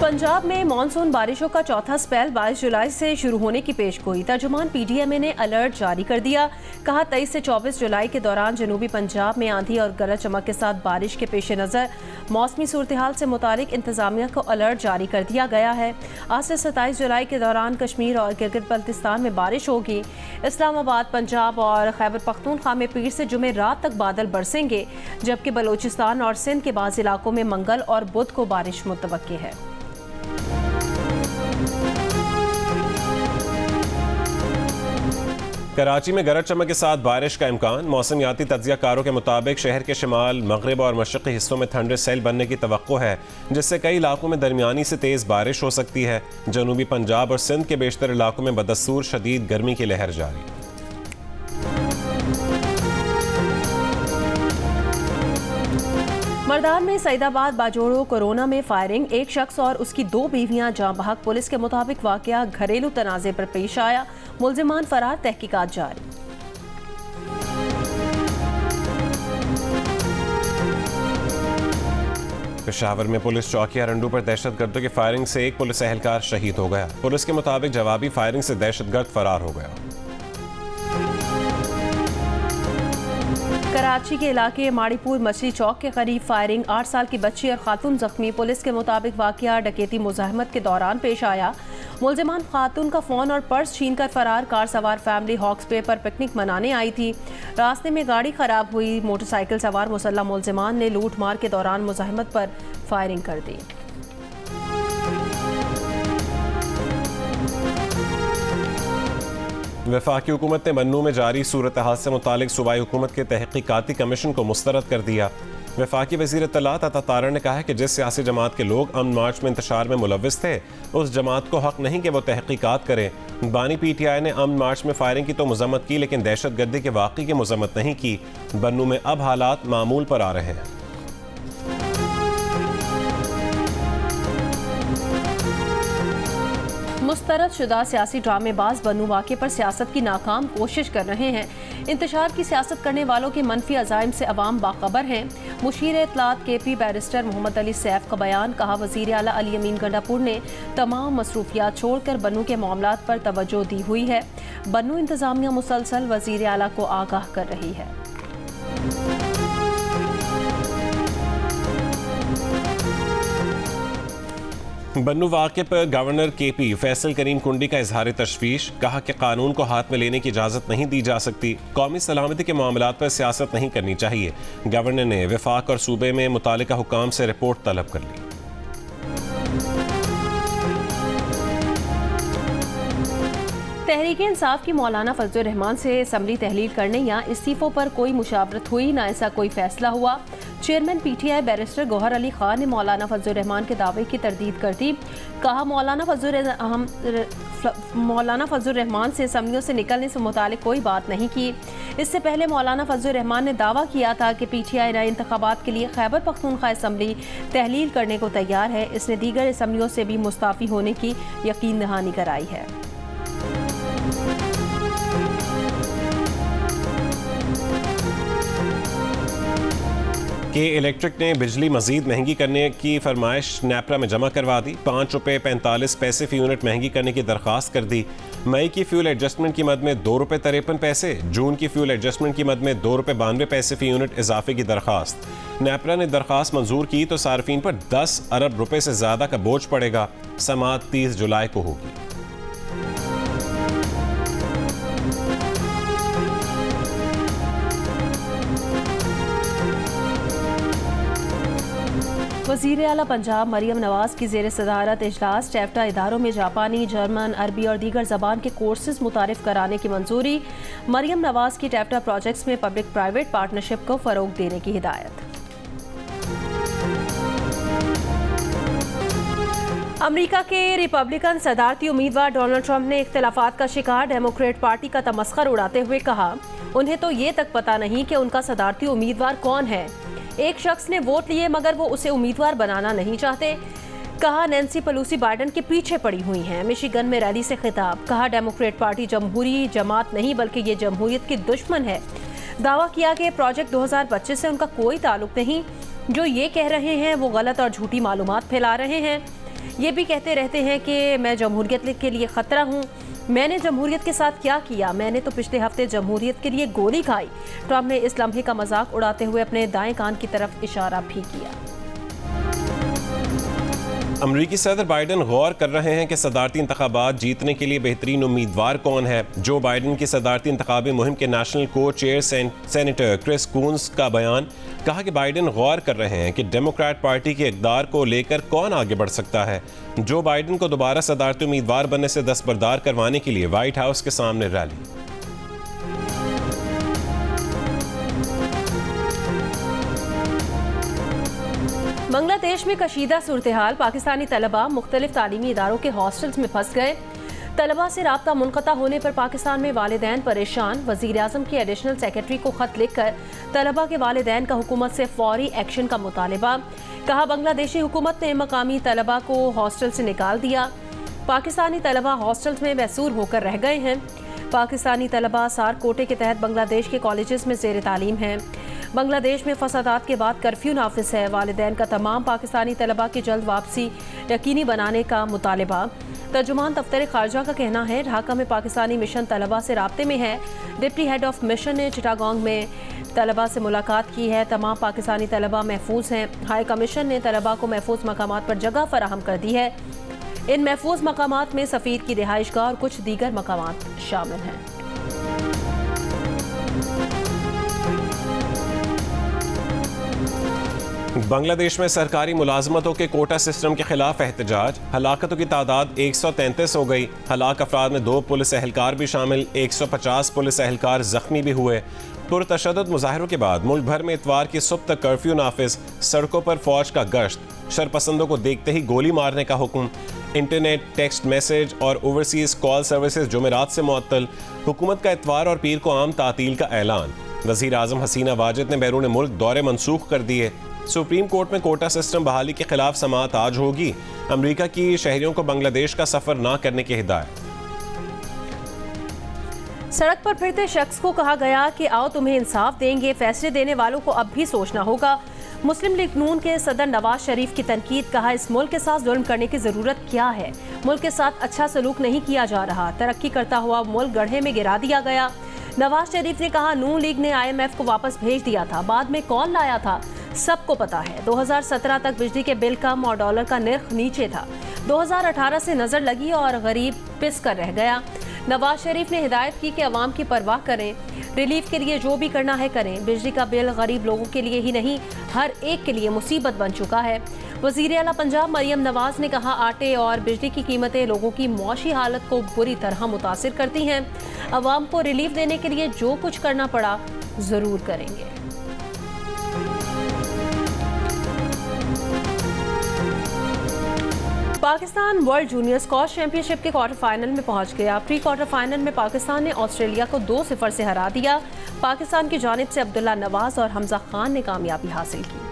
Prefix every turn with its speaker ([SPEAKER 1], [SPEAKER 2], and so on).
[SPEAKER 1] पंजाब में मानसून बारिशों का चौथा स्पेल 22 जुलाई से शुरू होने की पेशगोई। तर्जुमान पीडीएमए ने अलर्ट जारी कर दिया। कहा 23 से 24 जुलाई के दौरान जनूबी पंजाब में आंधी और गरज चमक के साथ बारिश के पेश नज़र मौसमी सूरत हाल से मुतालिक इंतजामिया को अलर्ट जारी कर दिया गया है। आज से 27 जुलाई के दौरान कश्मीर और गिलगित बल्तिस्तान में बारिश होगी। इस्लामाबाद, पंजाब और खैबर पख्तूनख्वा में पीर से जुमे रात तक बादल बरसेंगे, जबकि बलोचिस्तान और सिंध के बाज़ इलाकों में मंगल और बुध को बारिश मुतवक्की है।
[SPEAKER 2] कराची में गरज चमक के साथ बारिश का इम्कान। मौसमियाती तज्जियाकारों के मुताबिक शहर के शिमाल, मगरिब और मशरक़ी हिस्सों में थंडर सेल बनने की तवक्को है, जिससे कई इलाकों में दरमियानी से तेज़ बारिश हो सकती है। जनूबी पंजाब और सिंध के बेशतर इलाकों में बदस्तूर शदीद गर्मी की लहर जारी।
[SPEAKER 1] मर्दान में सईदाबाद बाजोड़ो कोरोना में फायरिंग, एक शख्स और उसकी 2 बीवियां जाँ बहक। पुलिस के मुताबिक वाकया घरेलू तनाज़े पर पेश आया। मुल्जिमान फरार, तहकीकात जारी।
[SPEAKER 2] पेशावर में पुलिस चौकिया रंडू पर दहशतगर्दों की फायरिंग से एक पुलिस एहलकार शहीद हो गया। पुलिस के मुताबिक जवाबी फायरिंग से दहशतगर्द फरार हो गया।
[SPEAKER 1] कराची के इलाके माड़ीपुर मछली चौक के करीब फायरिंग, 8 साल की बच्ची और खातून जख्मी। पुलिस के मुताबिक वाकया डकैती मुजाहमत के दौरान पेश आया। मुल्जिमान खातून का फ़ोन और पर्स छीनकर फरार। कार सवार फैमिली हॉक्स पे पर पिकनिक मनाने आई थी। रास्ते में गाड़ी खराब हुई। मोटरसाइकिल सवार मुसल्लह मुल्जिमान ने लूट मार के दौरान मुजाहमत पर फायरिंग कर दी।
[SPEAKER 2] वफाकी हुकूमत ने बन्नू में जारी सूरत हाल से मुतालिक सूबाई हुकूमत के तहकीकाती कमीशन को मुस्तरद कर दिया। वफाकी वज़ीर इत्तलात अता तारड़ ने कहा है कि जिस सियासी जमात के लोग अमन मार्च में इंतशार में मुलव्विस थे, उस जमात को हक नहीं कि वो तहकीकात करें। बानी PTI ने अमन मार्च में फायरिंग की तो मजम्मत की, लेकिन दहशत गर्दी के वाक़ई की मजम्मत नहीं की। बन्नू में अब हालात मामूल पर आ रहे हैं।
[SPEAKER 1] मुस्तरद शुदा सियासी ड्रामेबाज बन्नू वाक़े पर सियासत की नाकाम कोशिश कर रहे हैं। इंतशार की सियासत करने वालों के मनफी अज़ाइम से अवाम बाखबर हैं। मुशीर इत्तलात KP बैरिस्टर मोहम्मद अली सैफ का बयान। कहा वज़ीर आला अली अमीन गंडापुर ने तमाम मसरूफियात छोड़कर बन्नू के मामलात पर तवज्जो दी हुई है। बन्नू इंतज़ामिया मुसलसल वज़ीर आला को आगाह कर रही है।
[SPEAKER 2] बन्नू वाक़े पर गवर्नर KP फैसल करीम कुंडी का इजहार तशवीश। कहा कि कानून को हाथ में लेने की इजाज़त नहीं दी जा सकती। कौमी सलामती के मामलात पर सियासत नहीं करनी चाहिए। गवर्नर ने वफाक और सूबे में मुतालिका हुकाम से रिपोर्ट तलब कर ली।
[SPEAKER 1] तहरीक इंसाफ की मौलाना फजलुर रहमान से असम्बली तहलील करने या इस्तीफों पर कोई मुशावरत हुई, ना ऐसा कोई फैसला हुआ। Chairman PTI barrister Gauhar Ali Khan ने मौलाना फजलुर रहमान के दावे की तरदीद कर दी। कहा मौलाना फजलुर रहमान से असम्बलियों से निकलने से मुतालिक कोई बात नहीं की। इससे पहले मौलाना फजलुर रहमान ने दावा किया था कि PTI नए इंतखाबात के लिए खैबर पख्तूनख्वा असम्बली तहलील करने को तैयार है। इसने दीगर असम्बलियों से भी मुस्ताफ़ी होने की यकीन दहानी कराई है।
[SPEAKER 2] के इलेक्ट्रिक ने बिजली मजीद महंगी करने की फरमाइश नेपरा में जमा करवा दी। 5 रुपये 45 पैसे फी यूनिट महंगी करने की दरख्वास्त कर दी। मई की फ्यूल एडजस्टमेंट की मद में 2 रुपये 53 पैसे, जून की फ्यूल एडजस्टमेंट की मद में 2 रुपये 92 पैसे फी यूनिट इजाफे की दरख्वास्त। नेपरा ने दरख्वास्त मंजूर की तो सार्फिन पर 10 अरब रुपये से ज़्यादा का बोझ पड़ेगा। समाअत 30 जुलाई को होगी।
[SPEAKER 1] वज़ीर आला पंजाब मरियम नवाज की ज़ेर सदारत इजलास। टैफ्टा इदारों में जापानी, जर्मन, अरबी और दीगर ज़बान के कोर्सेज मुतारिफ कराने की मंजूरी। मरियम नवाज की टैफ्टा प्रोजेक्ट्स में पब्लिक प्राइवेट पार्टनरशिप को फ़रोग देने की हिदायत। अमेरिका के रिपब्लिकन सदारती उम्मीदवार डोनाल्ड ट्रंप ने इख्तिलाफात का शिकार डेमोक्रेट पार्टी का तमस्खर उड़ाते हुए कहा उन्हें तो ये तक पता नहीं कि उनका सदारती उम्मीदवार कौन है। एक शख्स ने वोट लिए मगर वो उसे उम्मीदवार बनाना नहीं चाहते। कहा नैन्सी पेलोसी बाइडेन के पीछे पड़ी हुई हैं। मिशिगन में रैली से खिताब। कहा डेमोक्रेट पार्टी जमहूरी जमात नहीं बल्कि ये जमहूरियत की दुश्मन है। दावा किया कि प्रोजेक्ट 2025 से उनका कोई ताल्लुक नहीं। जो ये कह रहे हैं वो गलत और झूठी मालूमात फैला रहे हैं। ये भी कहते रहते हैं कि मैं जमहूरियत के लिए ख़तरा हूँ। मैंने जमहूरियत के साथ क्या किया? मैंने तो पिछले हफ्ते जमहूरियत के लिए गोली खाई। ट्रंप ने इस लम्हे का मजाक उड़ाते हुए अपने दाएं कान की तरफ इशारा भी किया।
[SPEAKER 2] अमरीकी सदर बाइडन गौर कर रहे हैं कि सदारती इंतखाबात जीतने के लिए बेहतरीन उम्मीदवार कौन है। जो बाइडन की सदारती इंतखाबी मुहिम के नेशनल को चेयर सेनेटर क्रिस कून्स का बयान। कहा कि बाइडन गौर कर रहे हैं कि डेमोक्रेट पार्टी के इक़्तिदार को लेकर कौन आगे बढ़ सकता है। जो बाइडन को दोबारा सदारती उम्मीदवार बनने से दस्तबरदार करवाने के लिए व्हाइट हाउस के सामने रैली।
[SPEAKER 1] बांग्लादेश में कशीदा सूरत-ए-हाल। पाकिस्तानी तलबा मुख्तलिफ तालीमी इदारों के हॉस्टल्स में फंस गए। तलबा से राब्ता मुनक़ता होने पर पाकिस्तान में वालिदैन परेशान। वज़ीर-ए-आज़म के एडिशनल सेक्रेटरी को खत लिखकर तलबा के वालिदैन का हुकूमत से फौरी एक्शन का मुतालिबा। कहा बांग्लादेशी हुकूमत ने मकामी तलबा को हॉस्टल से निकाल दिया। पाकिस्तानी तलबा हॉस्टल्स में महसूर होकर रह गए हैं। पाकिस्तानी तलबा सार कोटे के तहत बांग्लादेश के कॉलेजेस में ज़ेर तालीम हैं। बांग्लादेश में फसादात के बाद कर्फ्यू नाफिज है। वालिदैन का तमाम पाकिस्तानी तलबा की जल्द वापसी यकीनी बनाने का मुतालिबा। तर्जुमान दफ्तर खारजा का कहना है ढाका में पाकिस्तानी मिशन तलबा से राब्ते में है। डिप्टी हेड ऑफ मिशन ने चिटागोंग में तलबा से मुलाकात की है। तमाम पाकिस्तानी तलबा महफूज हैं। हाई कमीशन ने तलबा को महफूज मकामात पर जगह फराहम कर दी है। इन महफूज मकामात में सफ़ीर की रिहाइशगाह और कुछ दीगर मकामात शामिल हैं।
[SPEAKER 2] बांग्लादेश में सरकारी मुलाजमतों के कोटा सिस्टम के खिलाफ एहतजाज। हलाकतों की तादाद 133 हो गई। हलाक अफराद में 2 पुलिस एहलकार भी शामिल। 150 पुलिस एहलकार जख्मी भी हुए। पुरतशद्दुद मुजाहरों के बाद मुल्क भर में इतवार की सुबह तक कर्फ्यू नाफिज। सड़कों पर फौज का गश्त। शरपसंदों को देखते ही गोली मारने का हुक्म। इंटरनेट, टेक्स्ट मैसेज और ओवरसीज कॉल सर्विसेज जुमेरात से मुअत्तल। हुकूमत का इतवार और पीर को आम तातील का ऐलान। वज़ीर आज़म हसीना वाजिद ने बैरून मुल्क दौरे मनसूख कर दिए। सुप्रीम कोर्ट में कोटा सिस्टम बहाली के खिलाफ समाअत आज होगी। अमेरिका की शहरियों को बांग्लादेश का सफर ना करने की हिदायत।
[SPEAKER 1] सड़क पर फिरते शख्स को कहा गया कि आओ तुम्हें इंसाफ देंगे। फैसले देने वालों को अब भी सोचना होगा। मुस्लिम लीग नून के सदर नवाज शरीफ की तनकीद। कहा इस मुल्क के साथ जुल्म करने की जरूरत क्या है? मुल्क के साथ अच्छा सलूक नहीं किया जा रहा। तरक्की करता हुआ मुल्क गड्ढे में गिरा दिया गया। नवाज शरीफ ने कहा नून लीग ने IMF को वापस भेज दिया था। बाद में कौन लाया था सबको पता है। 2017 तक बिजली के बिल कम और डॉलर का निर्ख नीचे था। 2018 से नजर लगी और गरीब पिस कर रह गया। नवाज शरीफ ने हिदायत की कि अवाम की परवाह करें, रिलीफ के लिए जो भी करना है करें। बिजली का बिल गरीब लोगों के लिए ही नहीं हर एक के लिए मुसीबत बन चुका है। वज़ीर आला पंजाब मरियम नवाज ने कहा आटे और बिजली की कीमतें लोगों की मौशी हालत को बुरी तरह मुतासिर करती हैं। अवाम को रिलीफ देने के लिए जो कुछ करना पड़ा जरूर करेंगे। Pakistan world junior squash championship के क्वार्टर फाइनल में पहुंच गया। प्री क्वार्टर फाइनल में पाकिस्तान ने ऑस्ट्रेलिया को 2-0 से हरा दिया। पाकिस्तान की जानिब से अब्दुल्ला नवाज और हमजा खान ने कामयाबी हासिल की।